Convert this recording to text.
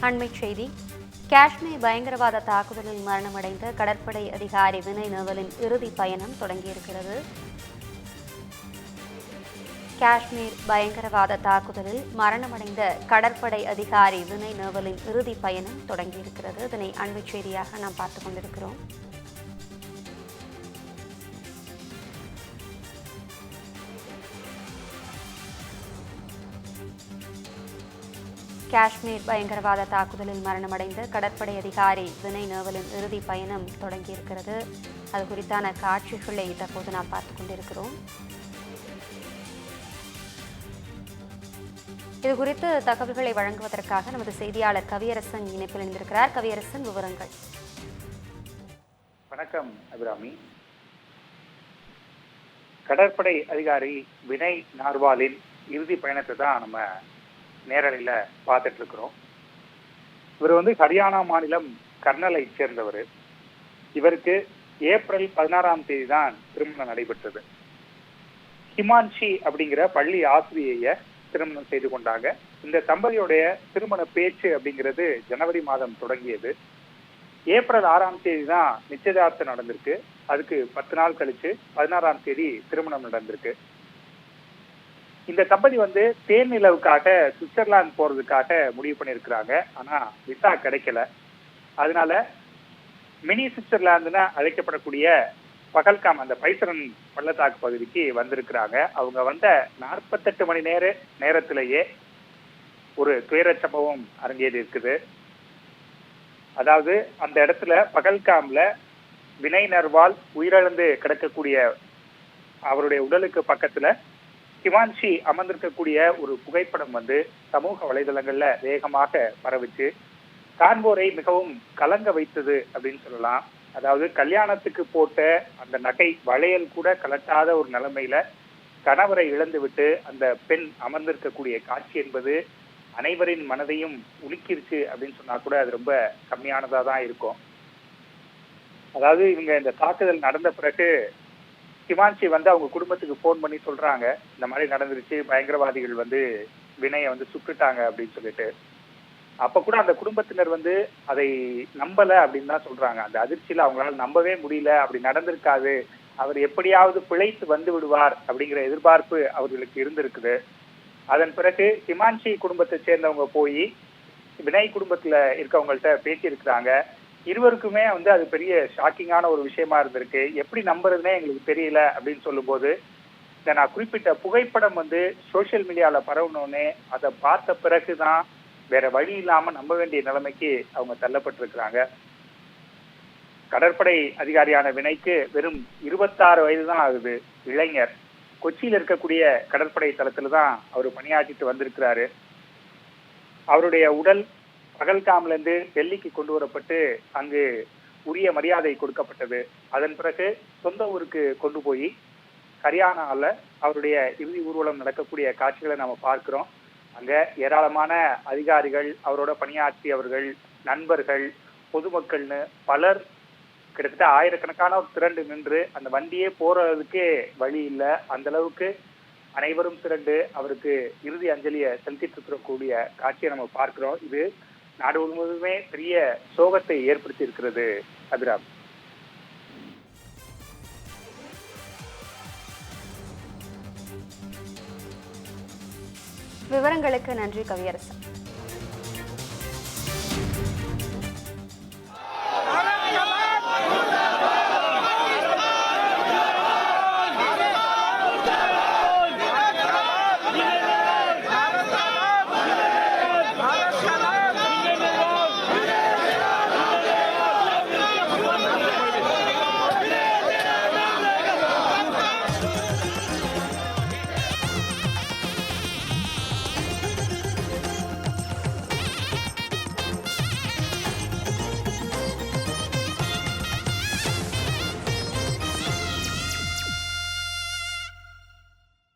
அண்மைச் செய்தி. காஷ்மீர் பயங்கரவாத தாக்குதலில் மரணமடைந்த கடற்படை அதிகாரி வினய் நவலின் இறுதி பயணம் தொடங்கியிருக்கிறது. காஷ்மீர் பயங்கரவாத தாக்குதலில் மரணமடைந்த கடற்படை அதிகாரி வினய் நவலின் இறுதி பயணம் தொடங்கியிருக்கிறது. இதனை அண்மைச் செய்தியாக நாம் பார்த்துக் கொண்டிருக்கிறோம். காஷ்மீர் பயங்கரவாத தாக்குதலில் மரணமடைந்த கடற்படை அதிகாரி வினய் நவலின் இறுதி பயணம் தொடங்கியிருக்கிறது. அது குறித்தான காட்சிகளை தற்போது நாம் பார்த்துக் கொண்டிருக்கிறோம். இதுகுறித்து தகவல்களை வழங்குவதற்காக நமது செய்தியாளர் கவியரசன் இணைப்பில் இணைந்திருக்கிறார். கவியரசன், விவரங்கள். வணக்கம் அபிராமி. கடற்படை அதிகாரி வினய் நார்வாலின் இறுதி பயணத்தை தான் நம்ம நேரலையில பார்த்துட்டு இருக்கிறோம். இவர் ஹரியானா மாநிலம் கர்னலை சேர்ந்தவர். இவருக்கு ஏப்ரல் 16ஆம் தேதி தான் திருமணம் நடைபெற்றது. ஹிமான்ஷி அப்படிங்கிற பள்ளி ஆசிரியைய திருமணம் செய்து கொண்டாங்க. இந்த தம்பதியுடைய திருமண பேச்சு அப்படிங்கிறது ஜனவரி மாதம் தொடங்கியது. ஏப்ரல் 6ஆம் தேதி தான் நிச்சயதார்த்தம் நடந்திருக்கு. அதுக்கு 10 நாள் கழிச்சு 16ஆம் தேதி திருமணம் நடந்திருக்கு. இந்த தம்பதி தேன் நிலவுக்காக சுவிட்சர்லாந்து போறதுக்காக முடிவு பண்ணியிருக்கிறாங்க. ஆனா விசா கிடைக்கல. அதனால மினி சுவிட்சர்லாந்துன்னு அழைக்கப்படக்கூடிய பகல்காம், அந்த பைசரன் பள்ளத்தாக்கு பகுதிக்கு வந்திருக்கிறாங்க. அவங்க 48 மணி நேரத்திலேயே ஒரு துயர சம்பவம் அரங்கேறி இருக்குது. அதாவது அந்த இடத்துல பகல்காம்ல வினய் நர்வால் உயிரிழந்து கிடக்கக்கூடிய அவருடைய உடலுக்கு பக்கத்துல ஹிமான்ஷி அமர்ந்திருக்கக்கூடிய ஒரு புகைப்படம் சமூக வலைதளங்கள்ல வேகமாக பரவிச்சு காண்போரை மிகவும் கலங்க வைத்தது அப்படின்னு சொல்லலாம். அதாவது கல்யாணத்துக்கு போட்ட அந்த நகை வளையல் கூட கலட்டாத ஒரு நிலைமையில கணவரை இழந்து விட்டு அந்த பெண் அமர்ந்திருக்கக்கூடிய காட்சி என்பது அனைவரின் மனதையும் உலுக்கிருச்சு அப்படின்னு சொன்னா கூட அது ரொம்ப கம்மியானதா தான் இருக்கும். அதாவது இவங்க இந்த தாக்குதல் நடந்த பிறகு ஹிமான்ஷி அவங்க குடும்பத்துக்கு போன் பண்ணி சொல்றாங்க, இந்த மாதிரி நடந்துருச்சு, பயங்கரவாதிகள் வினய சுட்டுட்டாங்க அப்படின்னு சொல்லிட்டு. அப்ப கூட அந்த குடும்பத்தினர் அதை நம்பல அப்படின்னு தான் சொல்றாங்க. அந்த அதிர்ச்சியில அவங்களால நம்பவே முடியல, அப்படி நடந்திருக்காது, அவர் எப்படியாவது பிழைத்து வந்து விடுவார் அப்படிங்கிற எதிர்பார்ப்பு அவர்களுக்கு இருந்திருக்குது. அதன் பிறகு ஹிமான்ஷி குடும்பத்தை சேர்ந்தவங்க போய் வினய் குடும்பத்துல இருக்கவங்கள்ட்ட பேசியிருக்கிறாங்க. இருவருக்குமே அது பெரிய ஷாக்கிங்கான ஒரு விஷயமா இருந்திருக்கு. எப்படி நம்புறதுன்னே எங்களுக்கு தெரியல அப்படின்னு சொல்லும் போது, இந்த நான் குறிப்பிட்ட புகைப்படம் சோசியல் மீடியால பரவணுன்னே அதை பார்த்த பிறகுதான் வேற வழி இல்லாம நம்ப வேண்டிய நிலைமைக்கு அவங்க தள்ளப்பட்டிருக்கிறாங்க. கடற்படை அதிகாரியான வினய்க்கு வெறும் 26 வயது தான் ஆகுது. இளைஞர். கொச்சியில இருக்கக்கூடிய கடற்படை தளத்துல தான் அவர் பணியாற்றிட்டு வந்திருக்கிறாரு. அவருடைய உடல் பகல்காம்ல இருந்து டெல்லிக்கு கொண்டு வரப்பட்டு அங்கு உரிய மரியாதை கொடுக்கப்பட்டது. அதன் பிறகு சொந்த ஊருக்கு கொண்டு போய் ஹரியானால அவருடைய இறுதி ஊர்வலம் நடக்கக்கூடிய காட்சிகளை நாம பார்க்கிறோம். அங்க ஏராளமான அதிகாரிகள், அவரோட பணியாற்றியவர்கள், நண்பர்கள், பொதுமக்கள்னு பலர் கிட்டத்தட்ட ஆயிரக்கணக்கானோர் திரண்டு நின்று அந்த வண்டியே போறதுக்கே வழி இல்லை. அந்த அளவுக்கு அனைவரும் திரண்டு அவருக்கு இறுதி அஞ்சலியை செலுத்திட்டு இருக்கக்கூடிய காட்சியை நம்ம பார்க்கிறோம். இது நாடு முழுவதுமே பெரிய சோகத்தை ஏற்படுத்தி இருக்கிறது. அபிராம், விவரங்களுக்கு நன்றி கவியரசன்.